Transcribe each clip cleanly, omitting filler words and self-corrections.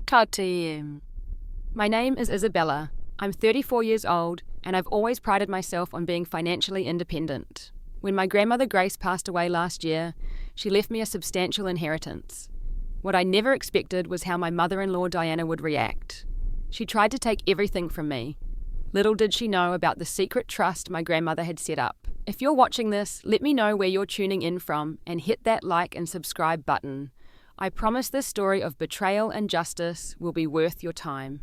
KTM. My name is Isabella. I'm 34 years old, and I've always prided myself on being financially independent. When my grandmother Grace passed away last year, she left me a substantial inheritance. What I never expected was how my mother-in-law Diana would react. She tried to take everything from me. Little did she know about the secret trust my grandmother had set up. If you're watching this, let me know where you're tuning in from and hit that like and subscribe button. I promise this story of betrayal and justice will be worth your time.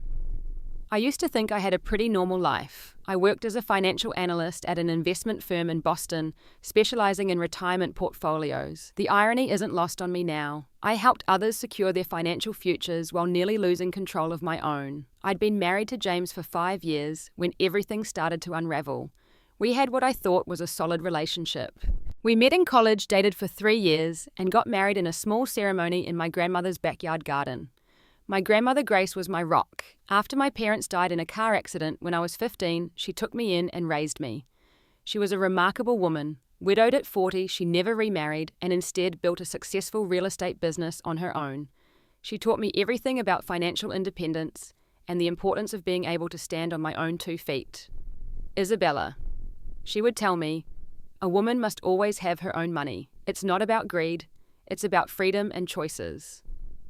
I used to think I had a pretty normal life. I worked as a financial analyst at an investment firm in Boston, specializing in retirement portfolios. The irony isn't lost on me now. I helped others secure their financial futures while nearly losing control of my own. I'd been married to James for 5 years when everything started to unravel. We had what I thought was a solid relationship. We met in college, dated for 3 years, and got married in a small ceremony in my grandmother's backyard garden. My grandmother Grace was my rock. After my parents died in a car accident when I was 15, she took me in and raised me. She was a remarkable woman. Widowed at 40, she never remarried and instead built a successful real estate business on her own. She taught me everything about financial independence and the importance of being able to stand on my own 2 feet. Isabella. She would tell me, a woman must always have her own money. It's not about greed, it's about freedom and choices.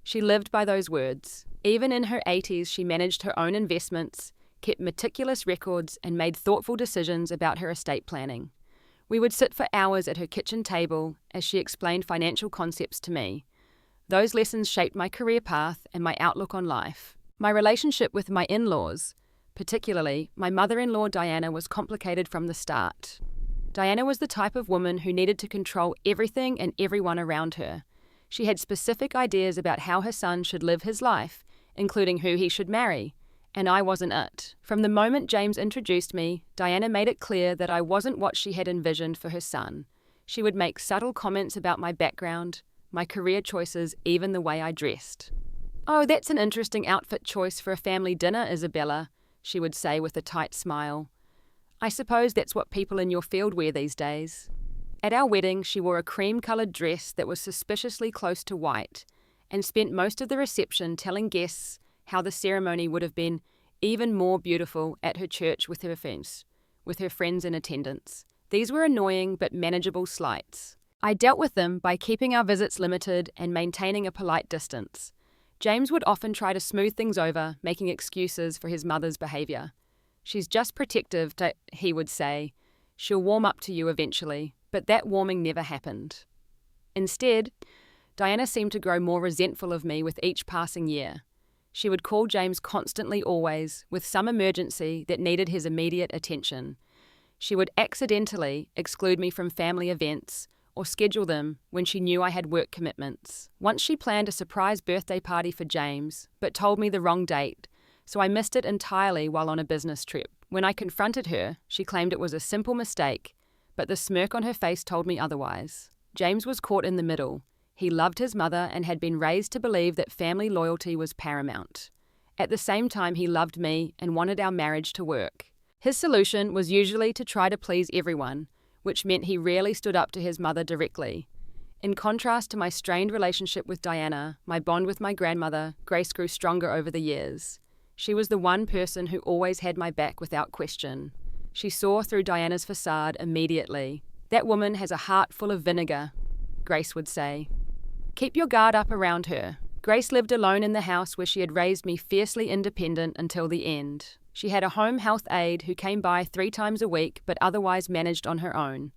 She lived by those words. Even in her 80s, she managed her own investments, kept meticulous records, and made thoughtful decisions about her estate planning. We would sit for hours at her kitchen table as she explained financial concepts to me. Those lessons shaped my career path and my outlook on life. My relationship with my in-laws, particularly my mother-in-law Diana, was complicated from the start. Diana was the type of woman who needed to control everything and everyone around her. She had specific ideas about how her son should live his life, including who he should marry, and I wasn't it. From the moment James introduced me, Diana made it clear that I wasn't what she had envisioned for her son. She would make subtle comments about my background, my career choices, even the way I dressed. "Oh, that's an interesting outfit choice for a family dinner, Isabella," she would say with a tight smile. "I suppose that's what people in your field wear these days." At our wedding, she wore a cream-coloured dress that was suspiciously close to white and spent most of the reception telling guests how the ceremony would have been even more beautiful at her church with her friends in attendance. These were annoying but manageable slights. I dealt with them by keeping our visits limited and maintaining a polite distance. James would often try to smooth things over, making excuses for his mother's behaviour. "She's just protective," he would say. "She'll warm up to you eventually." But that warming never happened. Instead, Diana seemed to grow more resentful of me with each passing year. She would call James constantly, always, with some emergency that needed his immediate attention. She would accidentally exclude me from family events or schedule them when she knew I had work commitments. Once she planned a surprise birthday party for James, but told me the wrong date, so I missed it entirely while on a business trip. When I confronted her, she claimed it was a simple mistake, but the smirk on her face told me otherwise. James was caught in the middle. He loved his mother and had been raised to believe that family loyalty was paramount. At the same time, he loved me and wanted our marriage to work. His solution was usually to try to please everyone, which meant he rarely stood up to his mother directly. In contrast to my strained relationship with Diana, my bond with my grandmother, Grace, grew stronger over the years. She was the one person who always had my back without question. She saw through Diana's facade immediately. "That woman has a heart full of vinegar," Grace would say. "Keep your guard up around her." Grace lived alone in the house where she had raised me fiercely independent until the end. She had a home health aide who came by 3 times a week but otherwise managed on her own.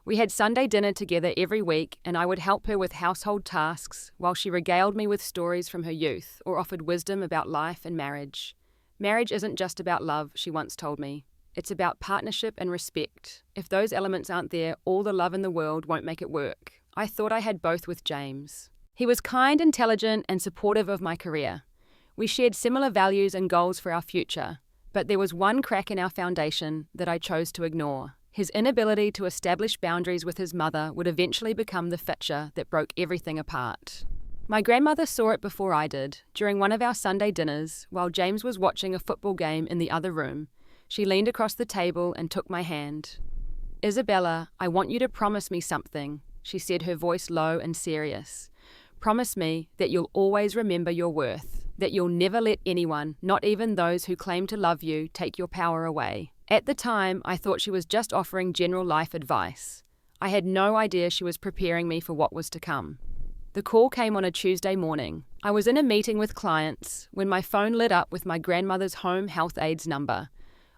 We had Sunday dinner together every week, and I would help her with household tasks while she regaled me with stories from her youth or offered wisdom about life and marriage. "Marriage isn't just about love," she once told me. "It's about partnership and respect. If those elements aren't there, all the love in the world won't make it work." I thought I had both with James. He was kind, intelligent, and supportive of my career. We shared similar values and goals for our future, but there was one crack in our foundation that I chose to ignore. His inability to establish boundaries with his mother would eventually become the fissure that broke everything apart. My grandmother saw it before I did. During one of our Sunday dinners, while James was watching a football game in the other room, she leaned across the table and took my hand. "Isabella, I want you to promise me something," she said, her voice low and serious. "Promise me that you'll always remember your worth." that you'll never let anyone, not even those who claim to love you, take your power away. At the time, I thought she was just offering general life advice. I had no idea she was preparing me for what was to come. The call came on a Tuesday morning. I was in a meeting with clients when my phone lit up with my grandmother's home health aides number.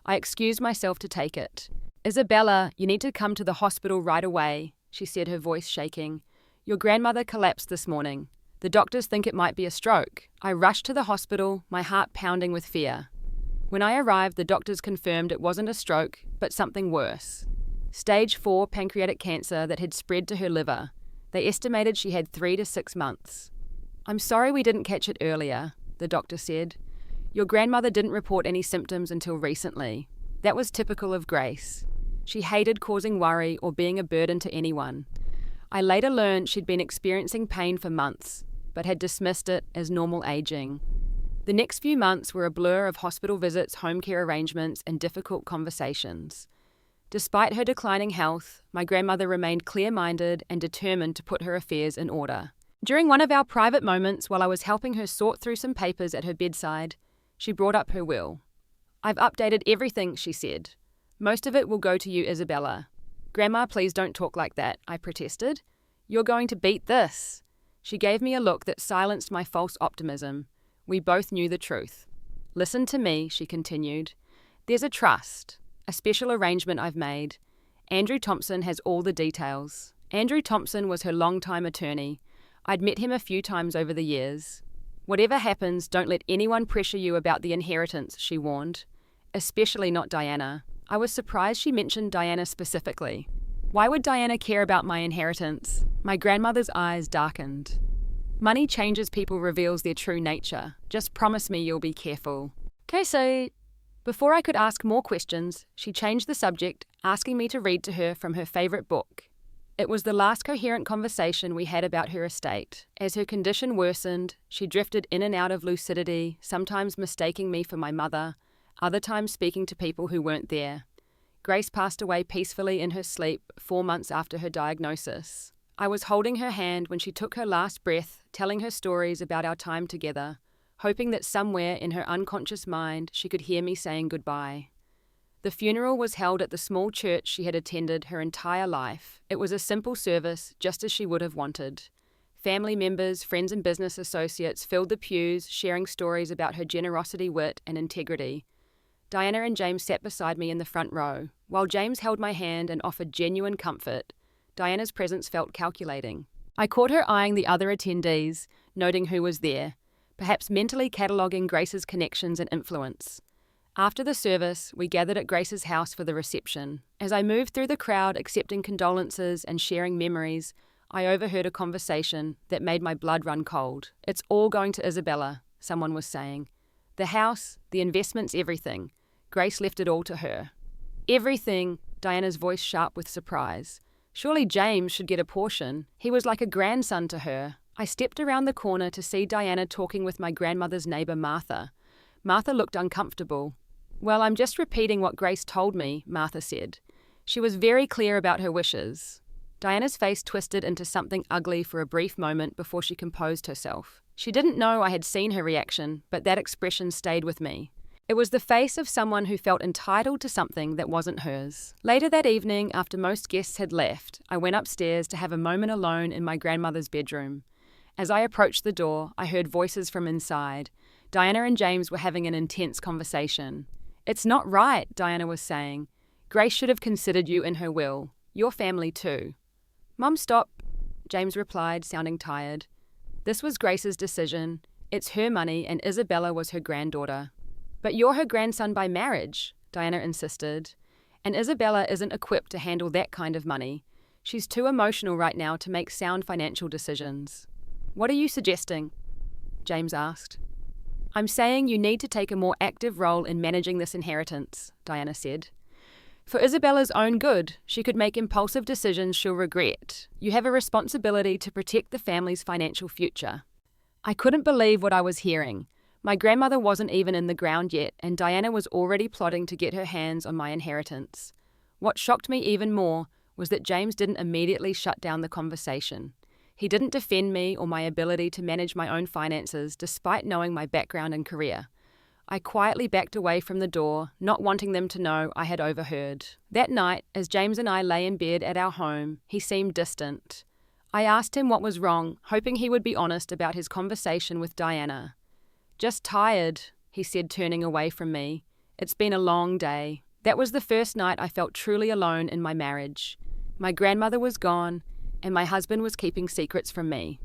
I excused myself to take it. "Isabella, you need to come to the hospital right away," she said, her voice shaking. "Your grandmother collapsed this morning. The doctors think it might be a stroke." I rushed to the hospital, my heart pounding with fear. When I arrived, the doctors confirmed it wasn't a stroke, but something worse. Stage 4 pancreatic cancer that had spread to her liver. They estimated she had 3 to 6 months. "I'm sorry we didn't catch it earlier," the doctor said. "Your grandmother didn't report any symptoms until recently." That was typical of Grace. She hated causing worry or being a burden to anyone. I later learned she'd been experiencing pain for months, but had dismissed it as normal aging. The next few months were a blur of hospital visits, home care arrangements, and difficult conversations. Despite her declining health, my grandmother remained clear-minded and determined to put her affairs in order. During one of our private moments while I was helping her sort through some papers at her bedside, she brought up her will. "I've updated everything," she said. "Most of it will go to you, Isabella." "Grandma, please don't talk like that," I protested. "You're going to beat this." She gave me a look that silenced my false optimism. We both knew the truth. "Listen to me," she continued. "There's a trust, a special arrangement I've made. Andrew Thompson has all the details." Andrew Thompson was her longtime attorney. I'd met him a few times over the years. "Whatever happens, don't let anyone pressure you about the inheritance," she warned. "Especially not Diana." I was surprised she mentioned Diana specifically. Why would Diana care about my inheritance? My grandmother's eyes darkened. "Money changes people," reveals their true nature. "Just promise me you'll be careful." Okay, so before I could ask more questions, she changed the subject, asking me to read to her from her favorite book. It was the last coherent conversation we had about her estate. As her condition worsened, she drifted in and out of lucidity, sometimes mistaking me for my mother, other times speaking to people who weren't there. Grace passed away peacefully in her sleep 4 months after her diagnosis. I was holding her hand when she took her last breath, telling her stories about our time together, hoping that somewhere in her unconscious mind she could hear me saying goodbye. The funeral was held at the small church she had attended her entire life. It was a simple service, just as she would have wanted. Family members, friends and business associates filled the pews, sharing stories about her generosity, wit and integrity. Diana and James sat beside me in the front row. While James held my hand and offered genuine comfort, Diana's presence felt calculating. I caught her eyeing the other attendees, noting who was there, perhaps mentally cataloguing Grace's connections and influence. After the service, we gathered at Grace's house for the reception. As I moved through the crowd accepting condolences and sharing memories, I overheard a conversation that made my blood run cold. "It's all going to Isabella," someone was saying. "The house, the investments, everything. Grace left it all to her." "Everything," Diana's voice sharp with surprise. "Surely James should get a portion. He was like a grandson to her." I stepped around the corner to see Diana talking with my grandmother's neighbour Martha. Martha looked uncomfortable. "Well, I'm just repeating what Grace told me," Martha said. She was very clear about her wishes. Diana's face twisted into something ugly for a brief moment before she composed herself. She didn't know I had seen her reaction, but that expression stayed with me. It was the face of someone who felt entitled to something that wasn't hers. Later that evening, after most guests had left, I went upstairs to have a moment alone in my grandmother's bedroom. As I approached the door, I heard voices from inside. Diana and James were having an intense conversation. "It's not right," Diana was saying. "Grace should have considered you in her will. Your family too." "Mum, stop," James replied, sounding tired. "This was Grace's decision. It's her money and Isabella was her granddaughter." "But you're her grandson by marriage," Diana insisted. "And Isabella isn't equipped to handle that kind of money. She's too emotional right now to make sound financial decisions." "What are you suggesting?" James asked. "I'm saying you need to take a more active role in managing this inheritance," Diana said. "For Isabella's own good, she could make impulsive decisions she'll regret. You have a responsibility to protect the family's financial future." I couldn't believe what I was hearing. My grandmother wasn't even in the ground yet, and Diana was already plotting to get her hands on my inheritance. What shocked me even more was that James didn't immediately shut down the conversation. He didn't defend me or my ability to manage my own finances despite knowing my background and career. I quietly backed away from the door, not wanting them to know I had overheard. That night, as James and I lay in bed at our home, he seemed distant. I asked him what was wrong, hoping he would be honest about his conversation with Diana. "Just tired," he said, turning away from me. "It's been a long day." That was the first night I felt truly alone in my marriage. My grandmother was gone, and my husband was keeping secrets from me.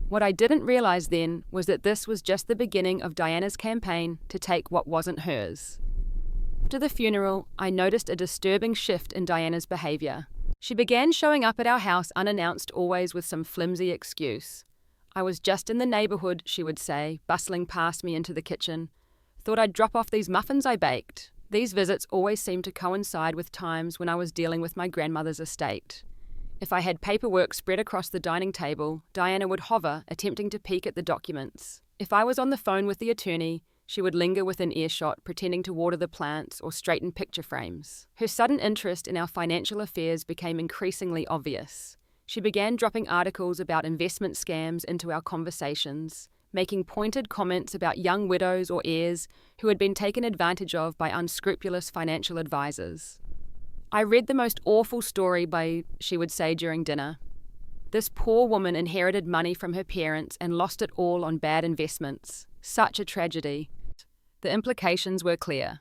What I didn't realize then was that this was just the beginning of Diana's campaign to take what wasn't hers. After the funeral, I noticed a disturbing shift in Diana's behavior. She began showing up at our house unannounced, always with some flimsy excuse. "I was just in the neighborhood," she would say, bustling past me into the kitchen. "Thought I'd drop off these muffins I baked." These visits always seemed to coincide with times when I was dealing with my grandmother's estate. If I had paperwork spread across the dining table, Diana would hover, attempting to peek at the documents. If I was on the phone with the attorney, she would linger within earshot, pretending to water the plants or straighten picture frames. Her sudden interest in our financial affairs became increasingly obvious. She began dropping articles about investment scams into our conversations, making pointed comments about young widows or heirs who had been taken advantage of by unscrupulous financial advisors. "I read the most awful story she would say during dinner. This poor woman inherited money from her parents and lost it all on bad investments. Such a tragedy." The implications were clear.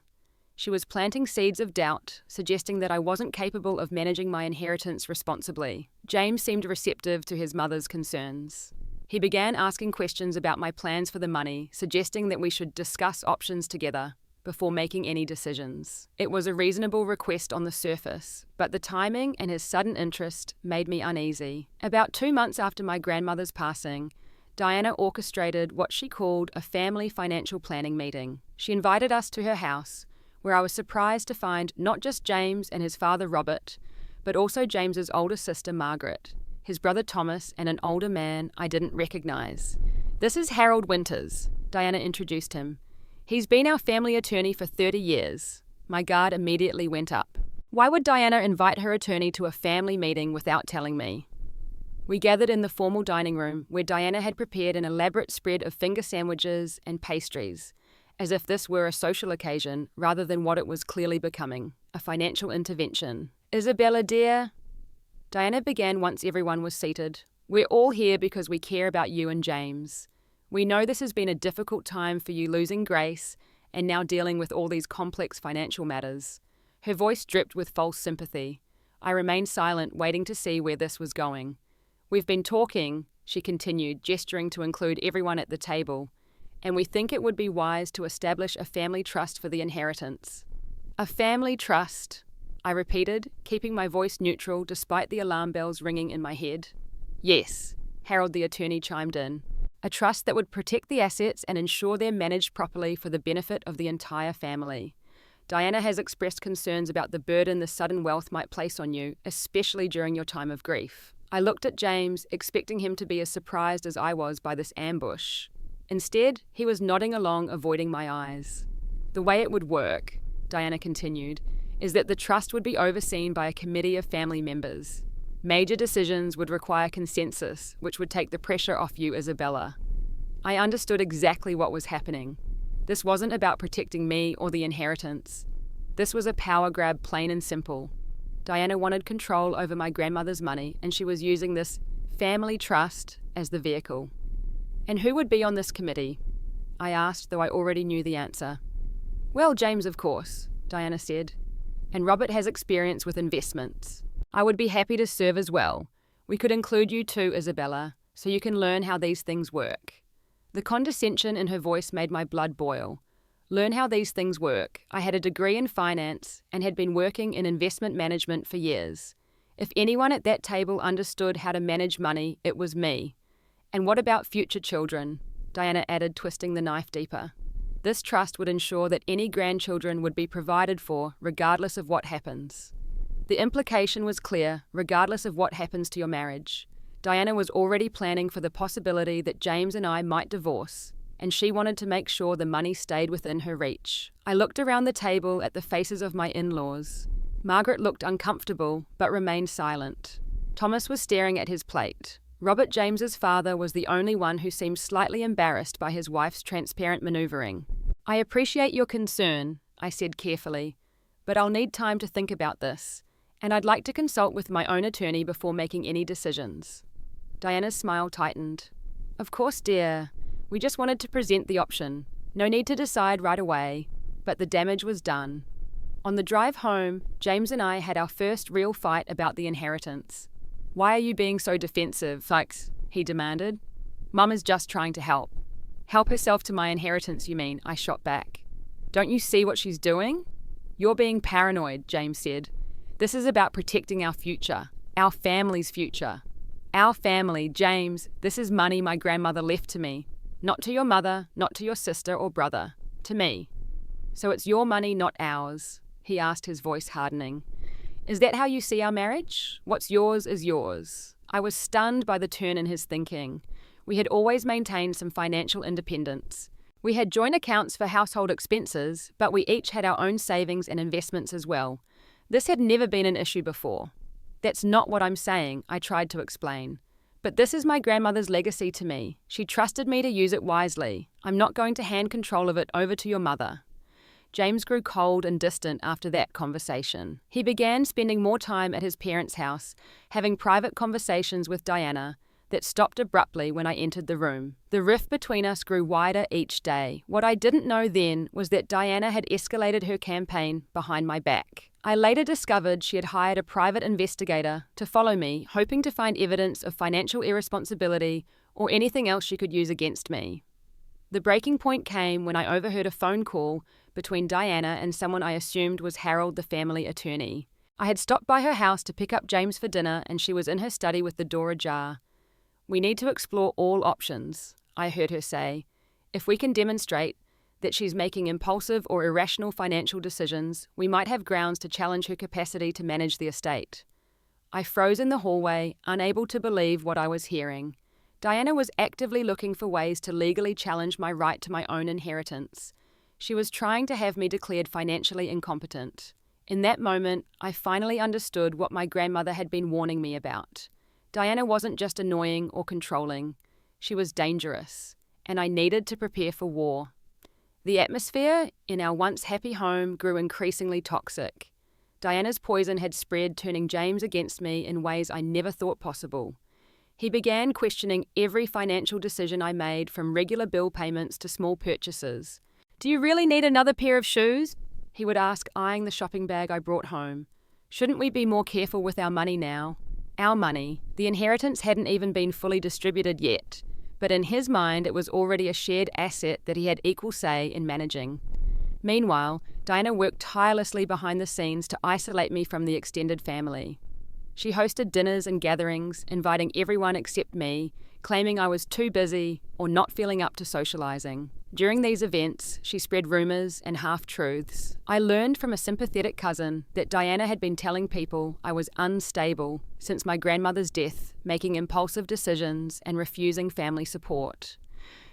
She was planting seeds of doubt, suggesting that I wasn't capable of managing my inheritance responsibly. James seemed receptive to his mother's concerns. He began asking questions about my plans for the money, suggesting that we should discuss options together before making any decisions. It was a reasonable request on the surface, but the timing and his sudden interest made me uneasy. About 2 months after my grandmother's passing, Diana orchestrated what she called a family financial planning meeting. She invited us to her house, where I was surprised to find not just James and his father Robert, but also James's older sister Margaret, his brother Thomas, and an older man I didn't recognize. "This is Harold Winters," Diana introduced him. "He's been our family attorney for 30 years. My guard immediately went up. Why would Diana invite her attorney to a family meeting without telling me? We gathered in the formal dining room, where Diana had prepared an elaborate spread of finger sandwiches and pastries, as if this were a social occasion rather than what it was clearly becoming, a financial intervention. "Isabella, dear," Diana began once everyone was seated, "we're all here because we care about you and James. We know this has been a difficult time for you, losing Grace and now dealing with all these complex financial matters." Her voice dripped with false sympathy. I remained silent, waiting to see where this was going. "We've been talking," she continued, gesturing to include everyone at the table, "and we think it would be wise to establish a family trust for the inheritance." "A family trust," I repeated, keeping my voice neutral despite the alarm bells ringing in my head. "Yes," Harold the attorney chimed in. "A trust that would protect the assets and ensure they're managed properly for the benefit of the entire family. Diana has expressed concerns about the burden the sudden wealth might place on you, especially during your time of grief." I looked at James, expecting him to be as surprised as I was by this ambush. Instead, he was nodding along, avoiding my eyes. "The way it would work," Diana continued, "is that the trust would be overseen by a committee of family members. Major decisions would require consensus, which would take the pressure off you, Isabella." I understood exactly what was happening. This wasn't about protecting me or the inheritance. This was a power grab, plain and simple. Diana wanted control over my grandmother's money, and she was using this family trust as the vehicle. "And who would be on this committee?" I asked, though I already knew the answer. "Well, James, of course," Diana said. "And Robert has experience with investments. I would be happy to serve as well. We could include you too, Isabella, so you can learn how these things work." The condescension in her voice made my blood boil. Learn how these things work. I had a degree in finance and had been working in investment management for years. If anyone at that table understood how to manage money, it was me. "And what about future children?" Diana added, twisting the knife deeper. "This trust would ensure that any grandchildren would be provided for, regardless of what happens." The implication was clear, regardless of what happens to your marriage. Diana was already planning for the possibility that James and I might divorce, and she wanted to make sure the money stayed within her reach. I looked around the table at the faces of my in-laws. Margaret looked uncomfortable, but remained silent. Thomas was staring at his plate. Robert James's father was the only one who seemed slightly embarrassed by his wife's transparent maneuvering. "I appreciate your concern," I said carefully, "but I'll need time to think about this, and I'd like to consult with my own attorney before making any decisions." Diana's smile tightened. "Of course, dear. We just wanted to present the option. No need to decide right away." But the damage was done. On the drive home, James and I had our first real fight about the inheritance. "Why are you being so defensive, Fikes?" he demanded. "Mum is just trying to help." "Help herself to my inheritance, you mean?" I shot back. "Don't you see what she's doing?" "You're being paranoid," James said. "This is about protecting our future, our family's future." "Our family, James, this is money my grandmother left to me. Not to your mother, not to your sister or brother. To me." "So it's your money, not ours?" he asked, his voice hardening. "Is that how you see our marriage? What's yours is yours." I was stunned by the turn in his thinking. We had always maintained some financial independence. We had joint accounts for household expenses, but we each had our own savings and investments as well. This had never been an issue before. "That's not what I'm saying," I tried to explain. "But this is my grandmother's legacy to me. She trusted me to use it wisely. I'm not going to hand control of it over to your mother." James grew cold and distant after that conversation. He began spending more time at his parents' house, having private conversations with Diana that stopped abruptly when I entered the room. The rift between us grew wider each day. What I didn't know then was that Diana had escalated her campaign behind my back. I later discovered she had hired a private investigator to follow me, hoping to find evidence of financial irresponsibility or anything else she could use against me. The breaking point came when I overheard a phone call between Diana and someone I assumed was Harold, the family attorney. I had stopped by her house to pick up James for dinner, and she was in her study with the door ajar. "We need to explore all options," I heard her say. "If we can demonstrate that she's making impulsive or irrational financial decisions, we might have grounds to challenge her capacity to manage the estate." I froze in the hallway, unable to believe what I was hearing. Diana was actively looking for ways to legally challenge my right to my own inheritance. She was trying to have me declared financially incompetent. In that moment, I finally understood what my grandmother had been warning me about. Diana wasn't just annoying or controlling. She was dangerous, and I needed to prepare for war. The atmosphere in our once happy home grew increasingly toxic. Diana's poison had spread, turning James against me in ways I never thought possible. He began questioning every financial decision I made, from regular bill payments to small purchases. "Do you really need another pair of shoes?" he would ask, eyeing the shopping bag I brought home. "Shouldn't we be more careful with our money now?" Our money. The inheritance hadn't even been fully distributed yet, but in his mind it was already a shared asset that he had equal say in managing. Meanwhile, Diana worked tirelessly behind the scenes to isolate me from the extended family. She hosted dinners and gatherings, inviting everyone except me, claiming I was too busy or not feeling up to socializing. During these events, she spread rumors and half-truths. I learned from a sympathetic cousin that Diana had been telling people I was unstable since my grandmother's death, making impulsive decisions and refusing family support.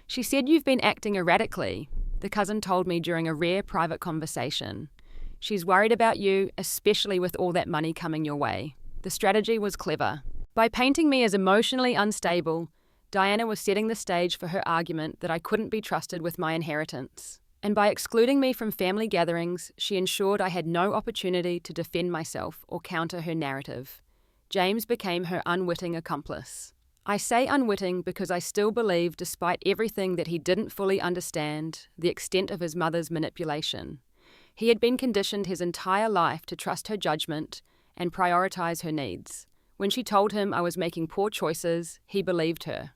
"She said you've been acting erratically," the cousin told me during a rare private conversation. "She's worried about you, especially with all that money coming your way." The strategy was clever. By painting me as emotionally unstable, Diana was setting the stage for her argument that I couldn't be trusted with my inheritance. And by excluding me from family gatherings, she ensured I had no opportunity to defend myself or counter her narrative. James became her unwitting accomplice. I say unwitting because I still believe, despite everything that he didn't fully understand, the extent of his mother's manipulation. He had been conditioned his entire life to trust her judgment and prioritize her needs. When she told him I was making poor choices, he believed her.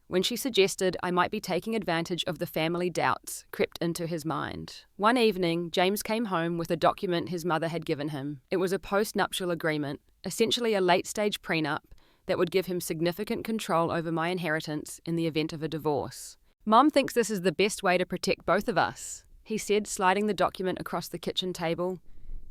When she suggested I might be taking advantage of the family doubts crept into his mind. One evening, James came home with a document his mother had given him. It was a post-nuptial agreement, essentially a late-stage prenup that would give him significant control over my inheritance in the event of a divorce. "Mum thinks this is the best way to protect both of us," he said, sliding the document across the kitchen table.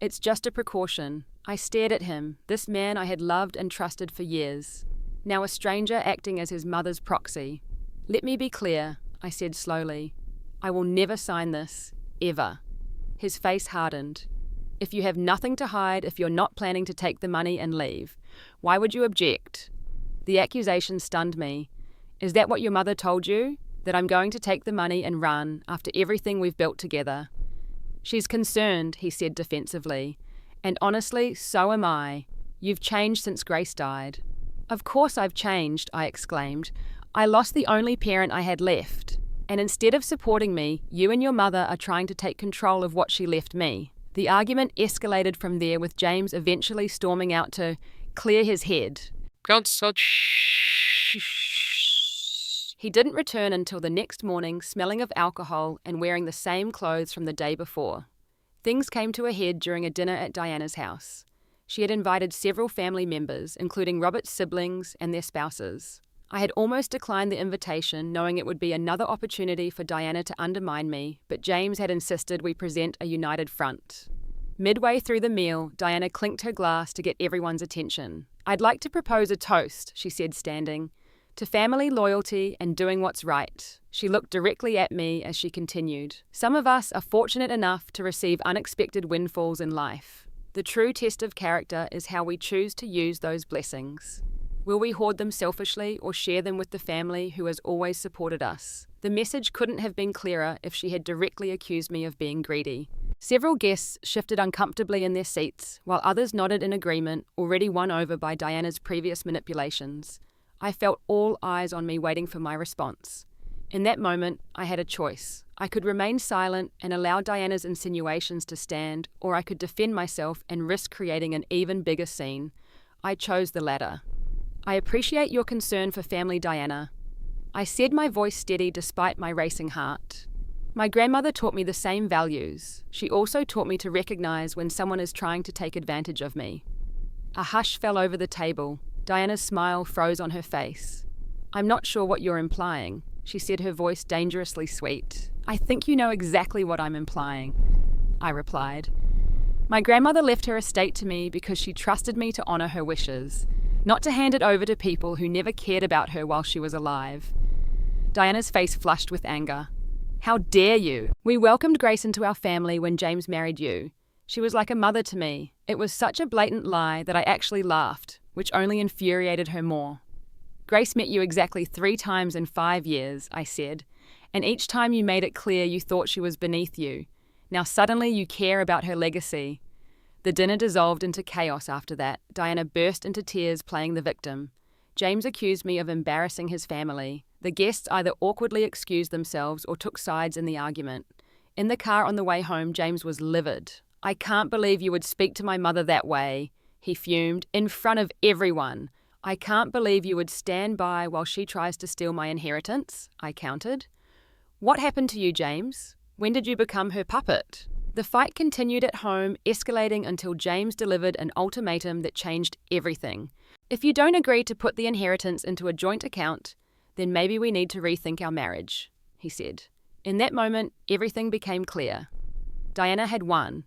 "It's just a precaution." I stared at him, this man I had loved and trusted for years, now a stranger acting as his mother's proxy. "Let me be clear," I said slowly. "I will never sign this, ever." His face hardened. "If you have nothing to hide, if you're not planning to take the money and leave, why would you object?" The accusation stunned me. Is that what your mother told you? That I'm going to take the money and run after everything we've built together? She's concerned, he said defensively. And honestly, so am I. You've changed since Grace died. Of course I've changed, I exclaimed. I lost the only parent I had left. And instead of supporting me, you and your mother are trying to take control of what she left me. The argument escalated from there, with James eventually storming out to clear his head. He didn't return until the next morning, smelling of alcohol and wearing the same clothes from the day before. Things came to a head during a dinner at Diana's house. She had invited several family members, including Robert's siblings and their spouses. I had almost declined the invitation, knowing it would be another opportunity for Diana to undermine me, but James had insisted we present a united front. Midway through the meal, Diana clinked her glass to get everyone's attention. I'd like to propose a toast, she said, standing, to family loyalty and doing what's right. She looked directly at me as she continued. Some of us are fortunate enough to receive unexpected windfalls in life. The true test of character is how we choose to use those blessings. Will we hoard them selfishly or share them with the family who has always supported us? The message couldn't have been clearer if she had directly accused me of being greedy. Several guests shifted uncomfortably in their seats, while others nodded in agreement, already won over by Diana's previous manipulations. I felt all eyes on me waiting for my response. In that moment, I had a choice. I could remain silent and allow Diana's insinuations to stand, or I could defend myself and risk creating an even bigger scene. I chose the latter. I appreciate your concern for family, Diana. I said, my voice steady despite my racing heart. My grandmother taught me the same values. She also taught me to recognize when someone is trying to take advantage of me. A hush fell over the table. Diana's smile froze on her face. I'm not sure what you're implying, she said, her voice dangerously sweet. I think you know exactly what I'm implying, I replied. My grandmother left her estate to me because she trusted me to honor her wishes, not to hand it over to people who never cared about her while she was alive. Diana's face flushed with anger. How dare you? We welcomed Grace into our family when James married you. She was like a mother to me. It was such a blatant lie that I actually laughed, which only infuriated her more. Grace met you exactly 3 times in 5 years, I said, and each time you made it clear you thought she was beneath you. Now suddenly you care about her legacy. The dinner dissolved into chaos after that. Diana burst into tears, playing the victim. James accused me of embarrassing his family. The guests either awkwardly excused themselves or took sides in the argument. In the car on the way home, James was livid. I can't believe you would speak to my mother that way, he fumed, in front of everyone. I can't believe you would stand by while she tries to steal my inheritance, I countered. What happened to you, James? When did you become her puppet? The fight continued at home, escalating until James delivered an ultimatum that changed everything. If you don't agree to put the inheritance into a joint account, then maybe we need to rethink our marriage, he said. In that moment, everything became clear. Diana had won.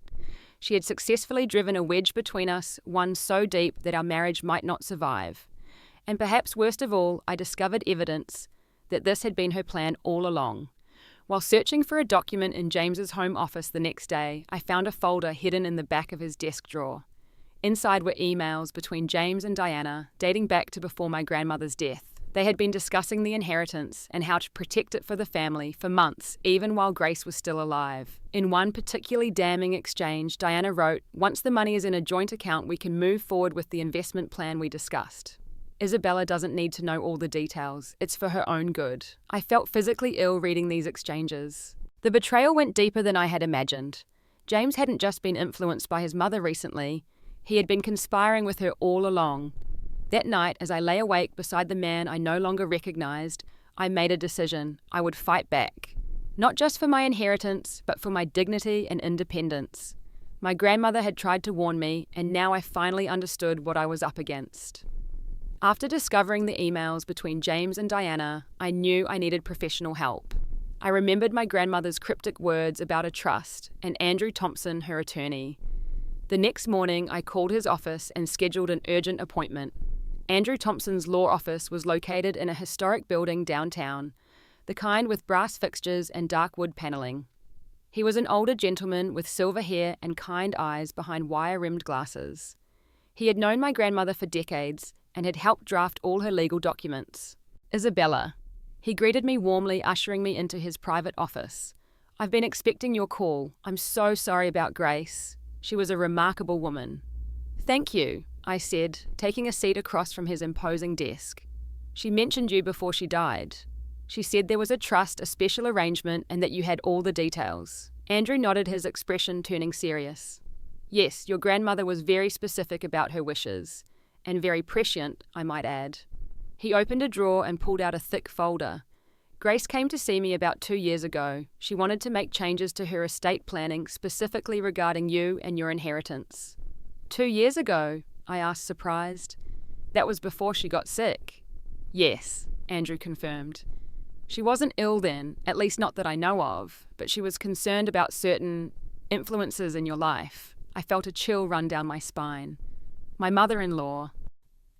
She had successfully driven a wedge between us, one so deep that our marriage might not survive. And perhaps worst of all, I discovered evidence that this had been her plan all along. While searching for a document in James's home office the next day, I found a folder hidden in the back of his desk drawer. Inside were emails between James and Diana, dating back to before my grandmother's death. They had been discussing the inheritance and how to protect it for the family for months, even while Grace was still alive. In one particularly damning exchange, Diana wrote, "Once the money is in a joint account, we can move forward with the investment plan we discussed. Isabella doesn't need to know all the details. It's for her own good." I felt physically ill reading these exchanges. The betrayal went deeper than I had imagined. James hadn't just been influenced by his mother recently. He had been conspiring with her all along. That night, as I lay awake beside the man I no longer recognized, I made a decision. I would fight back. Not just for my inheritance, but for my dignity and independence. My grandmother had tried to warn me, and now I finally understood what I was up against. After discovering the emails between James and Diana, I knew I needed professional help. I remembered my grandmother's cryptic words about a trust and Andrew Thompson, her attorney. The next morning, I called his office and scheduled an urgent appointment. Andrew Thompson's law office was located in a historic building downtown, the kind with brass fixtures and dark wood paneling. He was an older gentleman with silver hair and kind eyes behind wire-rimmed glasses. He had known my grandmother for decades and had helped draft all her legal documents. Isabella. He greeted me warmly, ushering me into his private office. I've been expecting your call. I'm so sorry about Grace. She was a remarkable woman. Thank you, I said, taking a seat across from his imposing desk. She mentioned you before she died. She said there was a trust, a special arrangement, and that you had all the details. Andrew nodded, his expression turning serious. Yes, your grandmother was very specific about her wishes, and very prescient, I might add. He opened a drawer and pulled out a thick folder. Grace came to see me about 2 years ago. She wanted to make changes to her estate planning, specifically regarding you and your inheritance. 2 years ago? I asked, surprised. That was before she got sick. Yes, Andrew confirmed. She wasn't ill then, at least not that I know of, but she was concerned about certain influences in your life. I felt a chill run down my spine. My mother-in-law.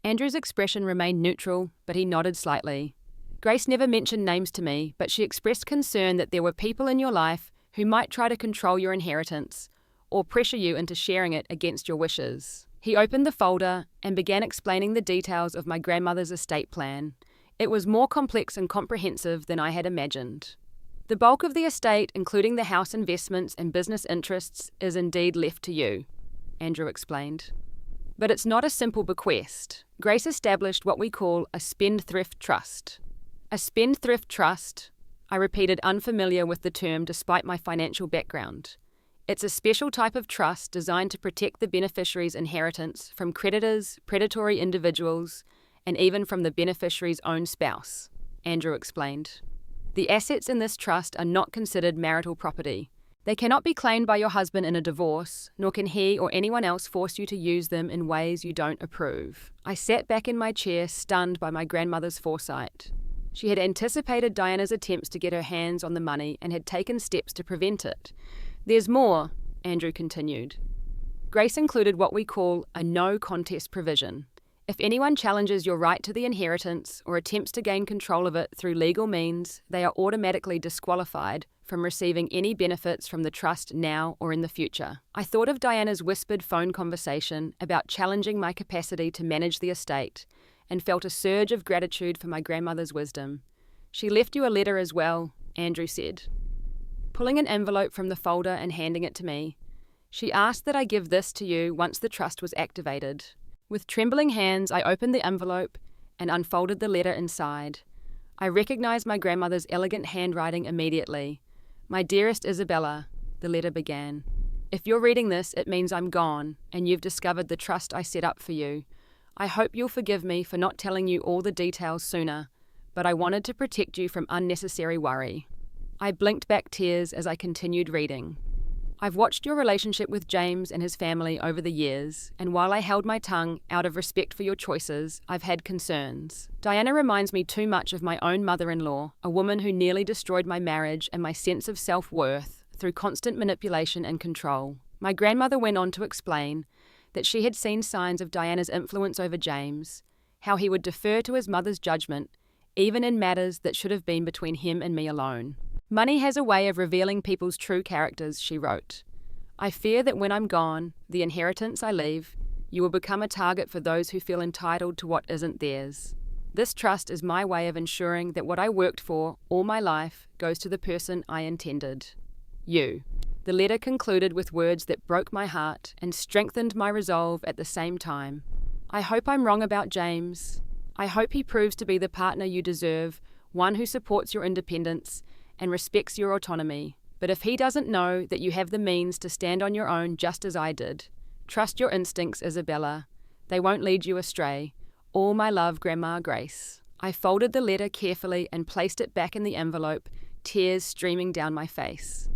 Andrew's expression remained neutral, but he nodded slightly. Grace never mentioned names to me, but she expressed concern that there were people in your life who might try to control your inheritance or pressure you into sharing it against your wishes. He opened the folder and began explaining the details of my grandmother's estate plan. It was more complex and comprehensive than I had imagined. The bulk of the estate, including the house investments and business interests, is indeed left to you, Andrew explained. But it's not a simple bequest. Grace established what we call a spendthrift trust. A spendthrift trust, I repeated, unfamiliar with the term despite my financial background. It's a special type of trust designed to protect the beneficiary's inheritance from creditors, predatory individuals, and even from the beneficiary's own spouse, Andrew explained. The assets in this trust are not considered marital property. They cannot be claimed by your husband in a divorce, nor can he or anyone else force you to use them in ways you don't approve. I sat back in my chair, stunned by my grandmother's foresight. She had anticipated Diana's attempts to get her hands on the money and had taken steps to prevent it. There's more, Andrew continued. Grace included what we call a no contest provision. If anyone challenges your right to the inheritance or attempts to gain control of it through legal means, they are automatically disqualified from receiving any benefits from the trust now or in the future. I thought of Diana's whispered phone conversation about challenging my capacity to manage the estate and felt a surge of gratitude for my grandmother's wisdom. She left you a letter as well, Andrew said, pulling an envelope from the folder and handing it to me. She asked that I give this to you once the trust was activated. With trembling hands, I opened the envelope and unfolded the letter inside. I recognized my grandmother's elegant handwriting immediately. My dearest Isabella, the letter began. If you're reading this, it means I'm gone, and you've discovered the trust I set up for you. I hope you'll forgive me for not telling you all the details sooner, but I wanted to protect you from unnecessary worry. I blinked back tears as I continued reading. I've watched your relationship with James and his family over the years, and while I held my tongue out of respect for your choices, I've had concerns. Diana reminds me too much of my own mother-in-law, a woman who nearly destroyed my marriage and my sense of self-worth through constant manipulation and control. My grandmother went on to explain that she had seen signs of Diana's influence over James, how he would defer to his mother's judgment, even in matters that should have been between him and me alone. Money has a way of revealing people's true characters, she wrote. I fear that when I'm gone, the inheritance I leave, you will become a target for those who feel entitled to what isn't theirs. This trust is my way of ensuring that what I worked for all my life goes to the person I intended. You. The letter concluded with words that broke my heart and strengthened my resolve at the same time. I hope I'm wrong about James. I hope he proves to be the partner you deserve, one who supports your independence and respects your autonomy. But if he doesn't know that you have the means to stand on your own just as I did, trust your instincts, Isabella. They won't lead you astray. All my love, Grandma Grace. I folded the letter carefully and placed it back in the envelope, tears streaming down my face.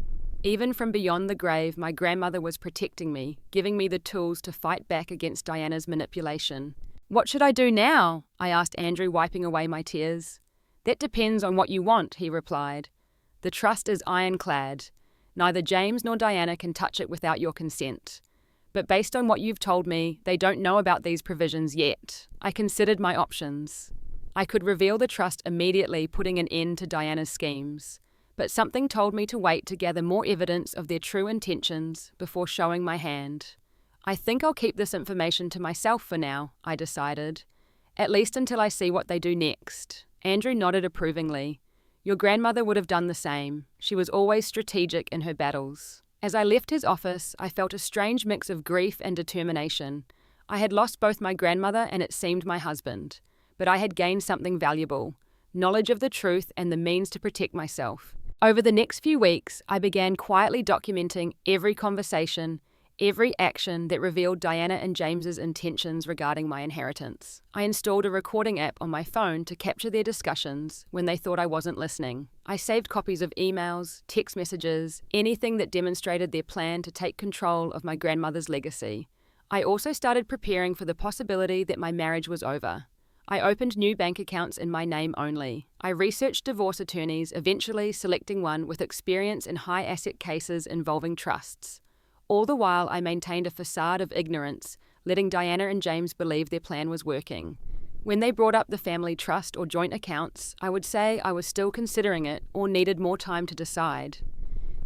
Even from beyond the grave, my grandmother was protecting me, giving me the tools to fight back against Diana's manipulation. What should I do now? I asked Andrew, wiping away my tears. That depends on what you want, he replied. The trust is ironclad. Neither James nor Diana can touch it without your consent. But based on what you've told me, they don't know about these provisions yet. I considered my options. I could reveal the trust immediately, putting an end to Diana's schemes. But something told me to wait to gather more evidence of their true intentions before showing my hand. I think I'll keep this information to myself for now, I decided. At least until I see what they do next. Andrew nodded approvingly. Your grandmother would have done the same. She was always strategic in her battles. As I left his office, I felt a strange mix of grief and determination. I had lost both my grandmother and it seemed my husband. But I had gained something valuable, knowledge of the truth and the means to protect myself. Over the next few weeks, I began quietly documenting every conversation, every action that revealed Diana and James's intentions regarding my inheritance. I installed a recording app on my phone to capture their discussions when they thought I wasn't listening. I saved copies of emails, text messages, anything that demonstrated their plan to take control of my grandmother's legacy. I also started preparing for the possibility that my marriage was over. I opened new bank accounts in my name only. I researched divorce attorneys, eventually selecting one with experience in high asset cases involving trusts. All the while, I maintained a facade of ignorance, letting Diana and James believe their plan was working. When they brought up the family trust or joint accounts, I would say I was still considering it or needed more time to decide.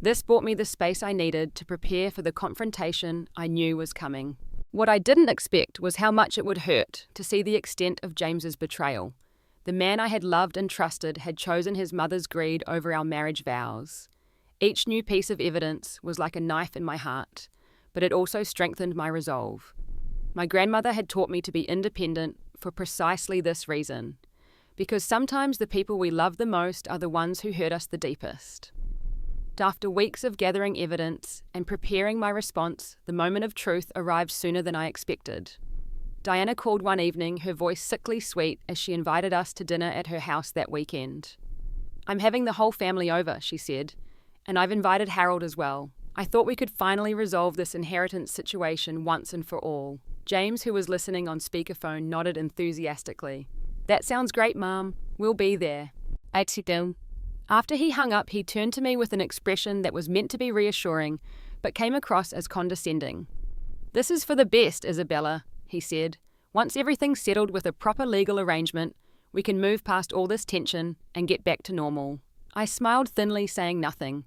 This bought me the space I needed to prepare for the confrontation I knew was coming. What I didn't expect was how much it would hurt to see the extent of James's betrayal. The man I had loved and trusted had chosen his mother's greed over our marriage vows. Each new piece of evidence was like a knife in my heart, but it also strengthened my resolve. My grandmother had taught me to be independent for precisely this reason, because sometimes the people we love the most are the ones who hurt us the deepest. After weeks of gathering evidence and preparing my response, the moment of truth arrived sooner than I expected. Diana called one evening, her voice sickly sweet, as she invited us to dinner at her house that weekend. I'm having the whole family over, she said, and I've invited Harold as well. I thought we could finally resolve this inheritance situation once and for all. James, who was listening on speakerphone, nodded enthusiastically. That sounds great, Mom. We'll be there. I'd sit down. After he hung up, he turned to me with an expression that was meant to be reassuring, but came across as condescending. This is for the best, Isabella, he said. Once everything's settled with a proper legal arrangement, we can move past all this tension and get back to normal. I smiled thinly, saying nothing.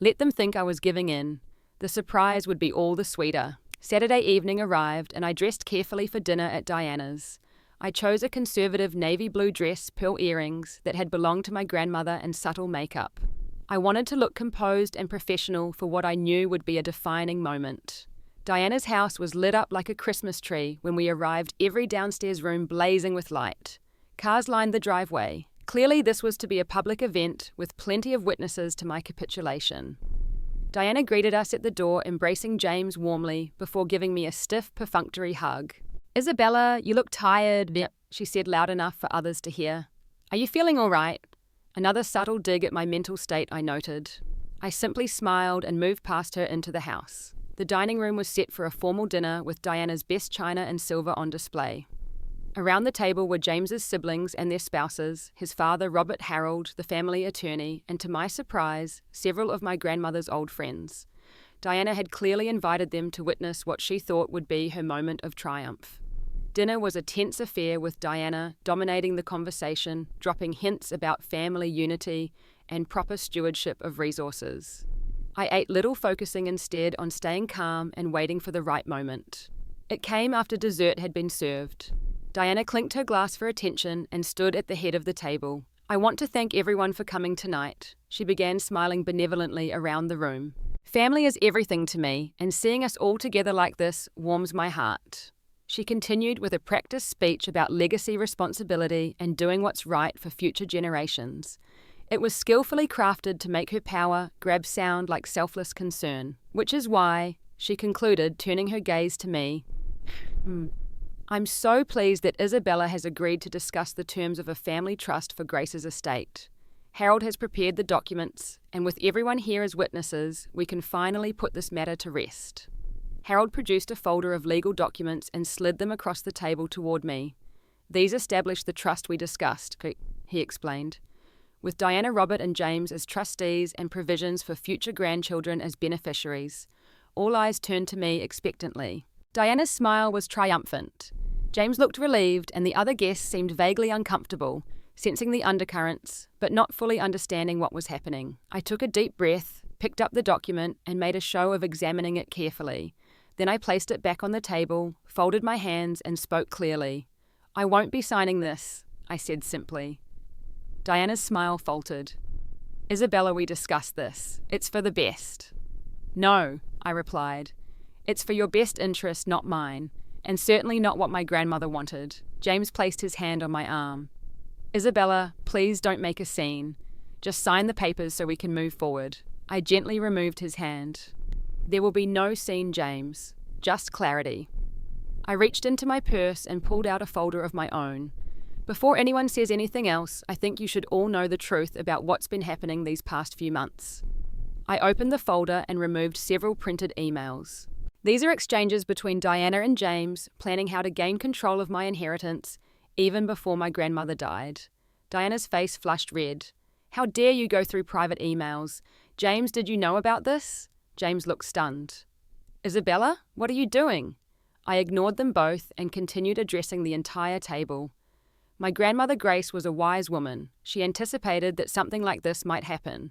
Let them think I was giving in. The surprise would be all the sweeter. Saturday evening arrived, and I dressed carefully for dinner at Diana's. I chose a conservative navy blue dress, pearl earrings that had belonged to my grandmother, and subtle makeup. I wanted to look composed and professional for what I knew would be a defining moment. Diana's house was lit up like a Christmas tree when we arrived, every downstairs room blazing with light. Cars lined the driveway. Clearly this was to be a public event with plenty of witnesses to my capitulation. Diana greeted us at the door, embracing James warmly before giving me a stiff, perfunctory hug. Isabella, you look tired, she said loud enough for others to hear. Are you feeling all right? Another subtle dig at my mental state, I noted. I simply smiled and moved past her into the house. The dining room was set for a formal dinner with Diana's best china and silver on display. Around the table were James's siblings and their spouses, his father Robert Harold, the family attorney, and to my surprise, several of my grandmother's old friends. Diana had clearly invited them to witness what she thought would be her moment of triumph. Dinner was a tense affair with Diana dominating the conversation, dropping hints about family unity and proper stewardship of resources. I ate little, focusing instead on staying calm and waiting for the right moment. It came after dessert had been served. Diana clinked her glass for attention and stood at the head of the table. I want to thank everyone for coming tonight. She began smiling benevolently around the room. Family is everything to me, and seeing us all together like this warms my heart. She continued with a practiced speech about legacy responsibility and doing what's right for future generations. It was skillfully crafted to make her power grab sound like selfless concern, which is why, she concluded, turning her gaze to me, I'm so pleased that Isabella has agreed to discuss the terms of a family trust for Grace's estate. Harold has prepared the documents, and with everyone here as witnesses, we can finally put this matter to rest. Harold produced a folder of legal documents and slid them across the table toward me. These establish the trust we discussed, he explained, with Diana, Robert and James as trustees and provisions for future grandchildren as beneficiaries. All eyes turned to me expectantly. Diana's smile was triumphant. James looked relieved, and the other guests seemed vaguely uncomfortable, sensing the undercurrents, but not fully understanding what was happening. I took a deep breath, picked up the document, and made a show of examining it carefully. Then I placed it back on the table, folded my hands, and spoke clearly. "I won't be signing this," I said simply. Diana's smile faltered. "Isabella, we discussed this. It's for the best." "No," I replied. "It's for your best interest, not mine, and certainly not what my grandmother wanted." James placed his hand on my arm. "Isabella, please don't make a scene. Just sign the papers so we can move forward." I gently removed his hand. "There will be no scene, James. Just clarity." I reached into my purse and pulled out a folder of my own. "Before anyone says anything else, I think you should all know the truth about what's been happening these past few months." I opened the folder and removed several printed emails. These are exchanges between Diana and James, planning how to gain control of my inheritance, even before my grandmother died. Diana's face flushed red. "How dare you go through private emails? James, did you know about this?" James looked stunned. "Isabella, what are you doing?" I ignored them both and continued addressing the entire table. My grandmother Grace was a wise woman. She anticipated that something like this might happen.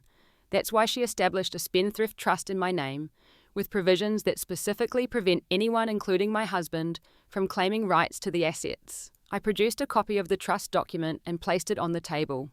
That's why she established a spendthrift trust in my name, with provisions that specifically prevent anyone, including my husband, from claiming rights to the assets. I produced a copy of the trust document and placed it on the table.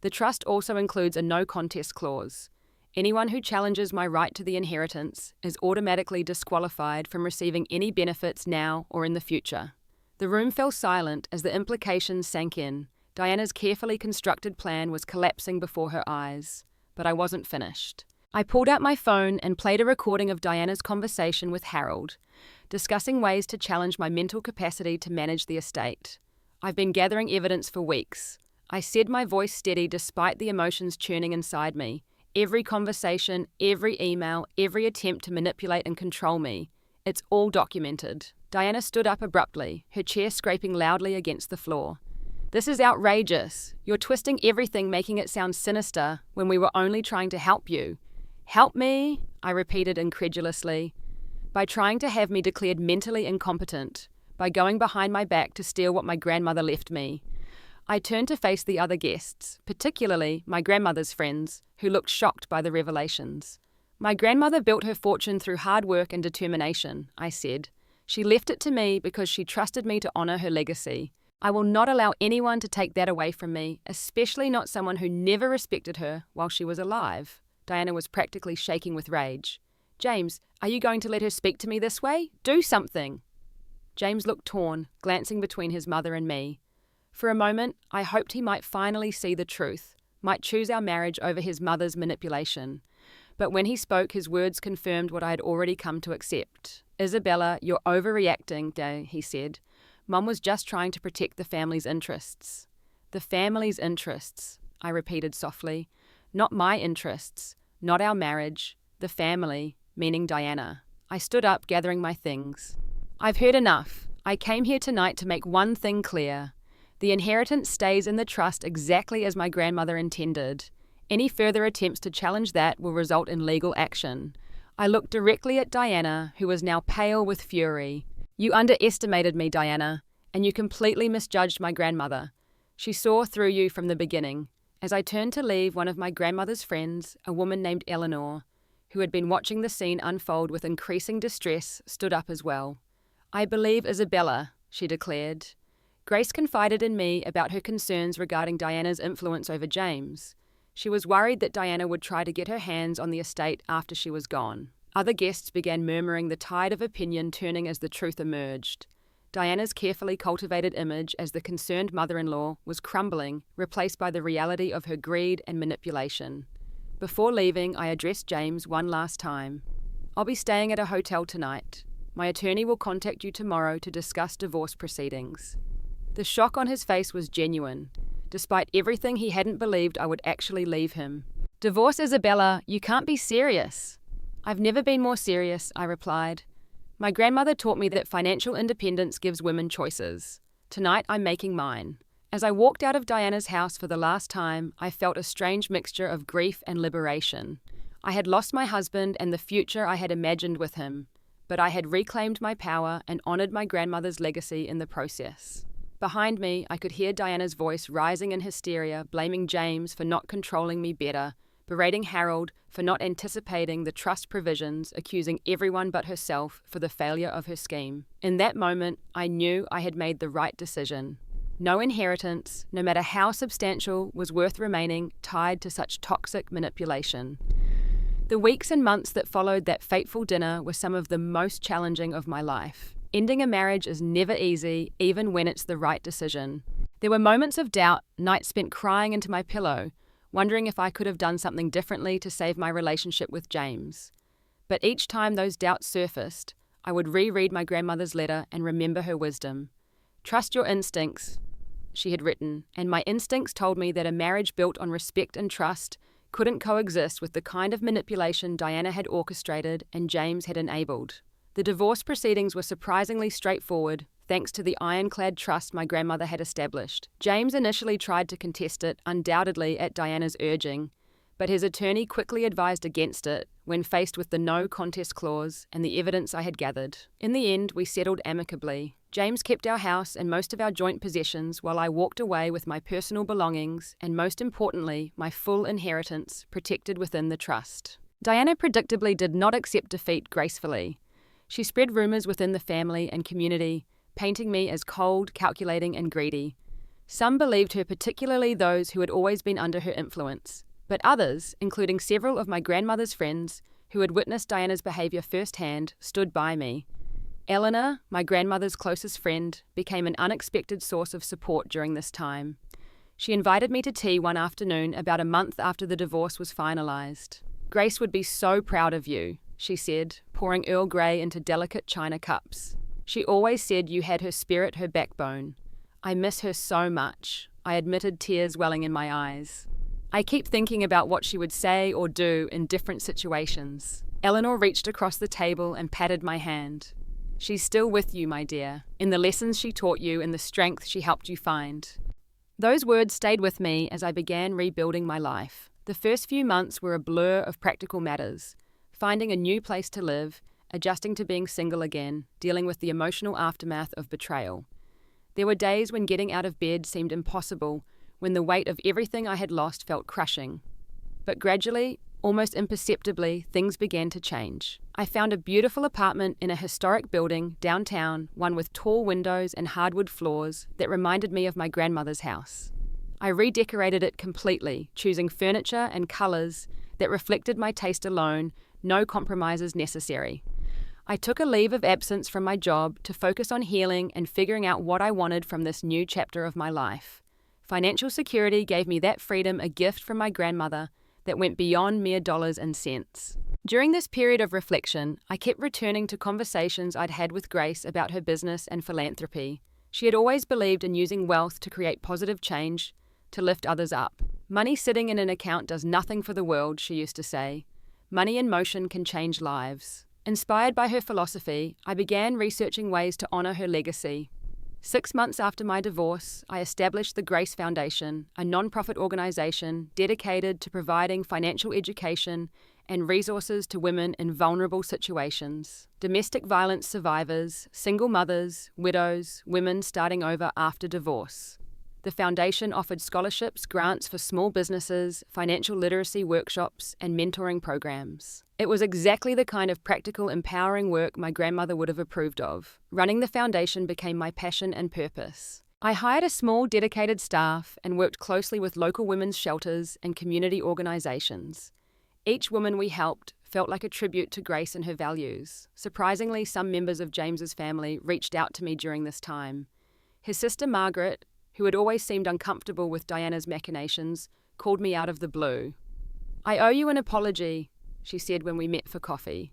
The trust also includes a no-contest clause. Anyone who challenges my right to the inheritance is automatically disqualified from receiving any benefits now or in the future. The room fell silent as the implications sank in. Diana's carefully constructed plan was collapsing before her eyes. But I wasn't finished. I pulled out my phone and played a recording of Diana's conversation with Harold, discussing ways to challenge my mental capacity to manage the estate. "I've been gathering evidence for weeks." I said, my voice steady despite the emotions churning inside me. Every conversation, every email, every attempt to manipulate and control me. It's all documented. Diana stood up abruptly, her chair scraping loudly against the floor. "This is outrageous. You're twisting everything, making it sound sinister when we were only trying to help you." "Help me?" I repeated incredulously. "By trying to have me declared mentally incompetent, by going behind my back to steal what my grandmother left me." I turned to face the other guests, particularly my grandmother's friends, who looked shocked by the revelations. "My grandmother built her fortune through hard work and determination," I said. "She left it to me because she trusted me to honor her legacy. I will not allow anyone to take that away from me, especially not someone who never respected her while she was alive." Diana was practically shaking with rage. "James, are you going to let her speak to me this way? Do something!" James looked torn, glancing between his mother and me. For a moment, I hoped he might finally see the truth, might choose our marriage over his mother's manipulation. But when he spoke, his words confirmed what I had already come to accept. "Isabella, you're overreacting," he said. "Mum was just trying to protect the family's interests." "The family's interests," I repeated softly. "Not my interests, not our marriage, the family," meaning Diana. I stood up, gathering my things. "I've heard enough. I came here tonight to make one thing clear. The inheritance stays in the trust exactly as my grandmother intended. Any further attempts to challenge that will result in legal action." I looked directly at Diana, who was now pale with fury. "You underestimated me, Diana, and you completely misjudged my grandmother. She saw through you from the beginning." As I turned to leave, one of my grandmother's friends, a woman named Eleanor, who had been watching the scene unfold with increasing distress, stood up as well. "I believe Isabella," she declared. Grace confided in me about her concerns regarding Diana's influence over James. She was worried that Diana would try to get her hands on the estate after she was gone. Other guests began murmuring, the tide of opinion turning as the truth emerged. Diana's carefully cultivated image as the concerned mother-in-law was crumbling, replaced by the reality of her greed and manipulation. Before leaving, I addressed James one last time. "I'll be staying at a hotel tonight. My attorney will contact you tomorrow to discuss divorce proceedings." The shock on his face was genuine. Despite everything, he hadn't believed I would actually leave him. "Divorce, Isabella? You can't be serious." "I've never been more serious," I replied. "My grandmother taught me that financial independence gives women choices. Tonight I'm making mine." As I walked out of Diana's house for the last time, I felt a strange mixture of grief and liberation. I had lost my husband and the future I had imagined with him, but I had reclaimed my power and honored my grandmother's legacy in the process. Behind me, I could hear Diana's voice rising in hysteria, blaming James for not controlling me better, berating Harold for not anticipating the trust provisions, accusing everyone but herself for the failure of her scheme. In that moment, I knew I had made the right decision. No inheritance, no matter how substantial, was worth remaining tied to such toxic manipulation. The weeks and months that followed that fateful dinner were some of the most challenging of my life. Ending a marriage is never easy, even when it's the right decision. There were moments of doubt, nights spent crying into my pillow, wondering if I could have done something differently to save my relationship with James. But each time those doubts surfaced, I would reread my grandmother's letter and remember her wisdom. "Trust your instincts," she had written, and my instincts told me that a marriage built on respect and trust couldn't coexist with the kind of manipulation Diana had orchestrated and James had enabled. The divorce proceedings were surprisingly straightforward, thanks to the ironclad trust my grandmother had established. James initially tried to contest it, undoubtedly at Diana's urging, but his attorney quickly advised against it when faced with the no contest clause and the evidence I had gathered. In the end, we settled amicably. James kept our house and most of our joint possessions while I walked away with my personal belongings and, most importantly, my full inheritance protected within the trust. Diana predictably did not accept defeat gracefully. She spread rumours within the family and community, painting me as cold, calculating, and greedy. Some believed her, particularly those who had always been under her influence, but others, including several of my grandmother's friends who had witnessed Diana's behaviour firsthand, stood by me. Eleanor, my grandmother's closest friend, became an unexpected source of support during this time. She invited me to tea one afternoon about a month after the divorce was finalised. "Grace would be so proud of you," she said, pouring Earl Grey into delicate china cups. "She always said you had her spirit, her backbone. I miss her so much," I admitted, tears welling in my eyes. "I keep thinking about what she would say or do in different situations." Eleanor reached across the table and patted my hand. "She's still with you, my dear, in the lessons she taught you and the strength she helped you find." Those words stayed with me as I began rebuilding my life. The first few months were a blur of practical matters, finding a new place to live, adjusting to being single again, dealing with the emotional aftermath of betrayal. There were days when getting out of bed seemed impossible, when the weight of everything I had lost felt crushing. But gradually, almost imperceptibly, things began to change. I found a beautiful apartment in a historic building downtown, one with tall windows and hardwood floors that reminded me of my grandmother's house. I redecorated it completely, choosing furniture and colours that reflected my taste alone, no compromises necessary. I took a leave of absence from my job to focus on healing and figuring out what I wanted from this new chapter of my life. Financial security gave me that freedom, a gift from my grandmother that went beyond mere dollars and cents. During this period of reflection, I kept returning to conversations I'd had with Grace about her business and philanthropy. She had always believed in using wealth to create positive change, to lift others up. "Money sitting in an account does nothing for the world," she used to say. "Money in motion can change lives." Inspired by her philosophy, I began researching ways to honour her legacy. 6 months after my divorce, I established the Grace Foundation, a non-profit organisation dedicated to providing financial education and resources to women in vulnerable situations. Domestic violence survivors, single mothers, widows, women starting over after divorce. The foundation offered scholarships, grants for small businesses, financial literacy workshops, and mentoring programs. It was exactly the kind of practical, empowering work my grandmother would have approved of. Running the foundation became my passion and purpose. I hired a small, dedicated staff and worked closely with local women's shelters and community organisations. Each woman we helped felt like a tribute to Grace and her values. Surprisingly, some members of James's family reached out to me during this time. His sister Margaret, who had always seemed uncomfortable with Diana's machinations, called me out of the blue. "I owe you an apology," she said when we met for coffee.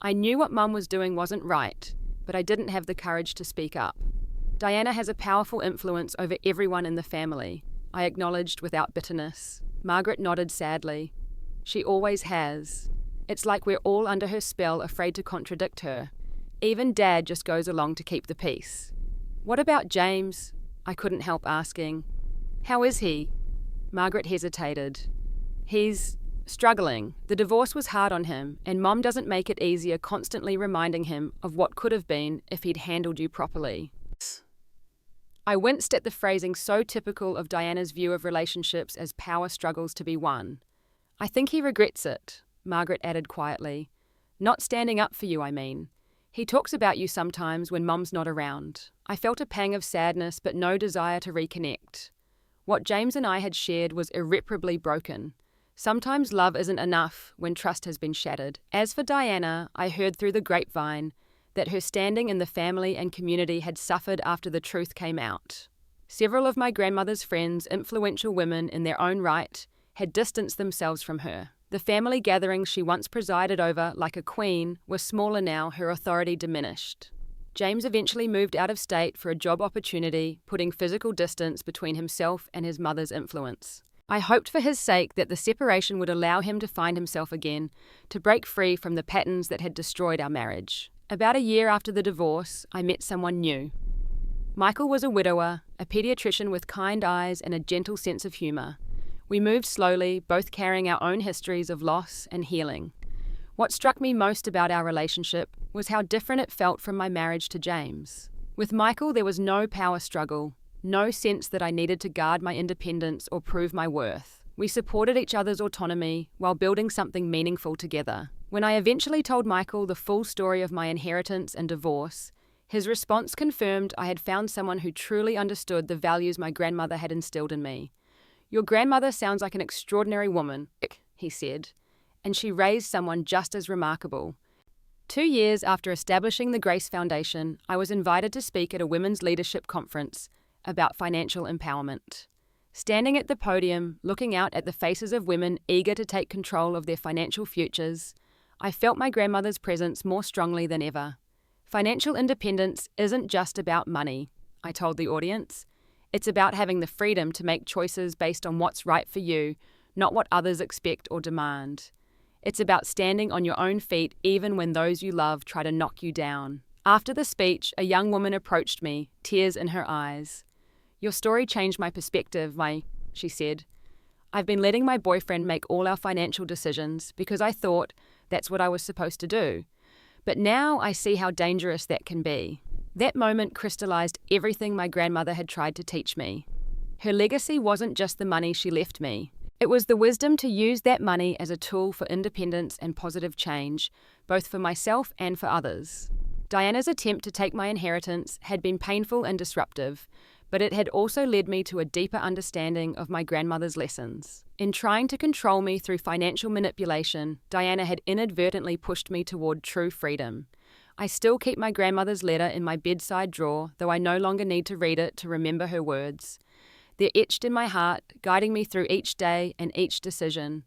"I knew what Mum was doing wasn't right, but I didn't have the courage to speak up. Diana has a powerful influence over everyone in the family," I acknowledged without bitterness. Margaret nodded sadly. "She always has. It's like we're all under her spell, afraid to contradict her. Even Dad just goes along to keep the peace." "What about James?" I couldn't help asking. "How is he?" Margaret hesitated. "He's struggling. The divorce was hard on him, and Mom doesn't make it easier constantly reminding him of what could have been if he'd handled you properly." I winced at the phrasing so typical of Diana's view of relationships as power struggles to be won. "I think he regrets it," Margaret added quietly. "Not standing up for you, I mean. He talks about you sometimes when Mum's not around. I felt a pang of sadness but no desire to reconnect. What James and I had shared was irreparably broken. Sometimes love isn't enough when trust has been shattered. As for Diana, I heard through the grapevine that her standing in the family and community had suffered after the truth came out. Several of my grandmother's friends, influential women in their own right, had distanced themselves from her. The family gatherings she once presided over like a queen were smaller now, her authority diminished. James eventually moved out of state for a job opportunity, putting physical distance between himself and his mother's influence. I hoped for his sake that the separation would allow him to find himself again, to break free from the patterns that had destroyed our marriage. About a year after the divorce, I met someone new. Michael was a widower, a pediatrician with kind eyes and a gentle sense of humour. We moved slowly, both carrying our own histories of loss and healing. What struck me most about our relationship was how different it felt from my marriage to James. With Michael, there was no power struggle, no sense that I needed to guard my independence or prove my worth. We supported each other's autonomy while building something meaningful together. When I eventually told Michael the full story of my inheritance and divorce, his response confirmed I had found someone who truly understood the values my grandmother had instilled in me. "Your grandmother sounds like an extraordinary woman," he said, "and she raised someone just as remarkable." 2 years after establishing the Grace Foundation, I was invited to speak at a women's leadership conference about financial empowerment. Standing at the podium, looking out at the faces of women eager to take control of their financial futures, I felt my grandmother's presence more strongly than ever. Financial independence isn't just about money, I told the audience. It's about having the freedom to make choices based on what's right for you, not what others expect or demand. It's about standing on your own feet even when those you love try to knock you down. After the speech, a young woman approached me, tears in her eyes. "Your story changed my perspective, she said. "I've been letting my boyfriend make all our financial decisions because I thought that's what I was supposed to do. But now I see how dangerous that can be." That moment crystallized everything my grandmother had tried to teach me. Her legacy wasn't just the money she left me. It was the wisdom to use that money as a tool for independence and positive change, both for myself and for others. Diana's attempt to take my inheritance had been painful and disruptive, but it had also led me to a deeper understanding of my grandmother's lessons. In trying to control me through financial manipulation, Diana had inadvertently pushed me toward true freedom. I still keep my grandmother's letter in my bedside drawer, though I no longer need to read it to remember her words. They're etched in my heart, guiding me through each day and each decision.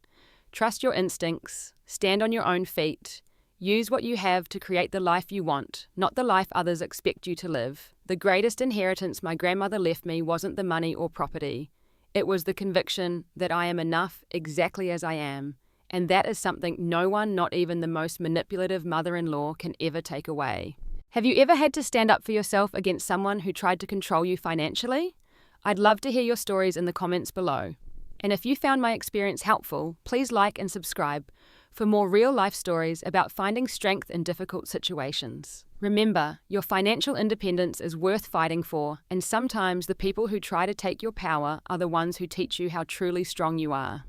Trust your instincts, stand on your own feet, use what you have to create the life you want, not the life others expect you to live. The greatest inheritance my grandmother left me wasn't the money or property. It was the conviction that I am enough exactly as I am, and that is something no one, not even the most manipulative mother-in-law, can ever take away. Have you ever had to stand up for yourself against someone who tried to control you financially? I'd love to hear your stories in the comments below. And if you found my experience helpful, please like and subscribe for more real-life stories about finding strength in difficult situations. Remember, your financial independence is worth fighting for, and sometimes the people who try to take your power are the ones who teach you how truly strong you are.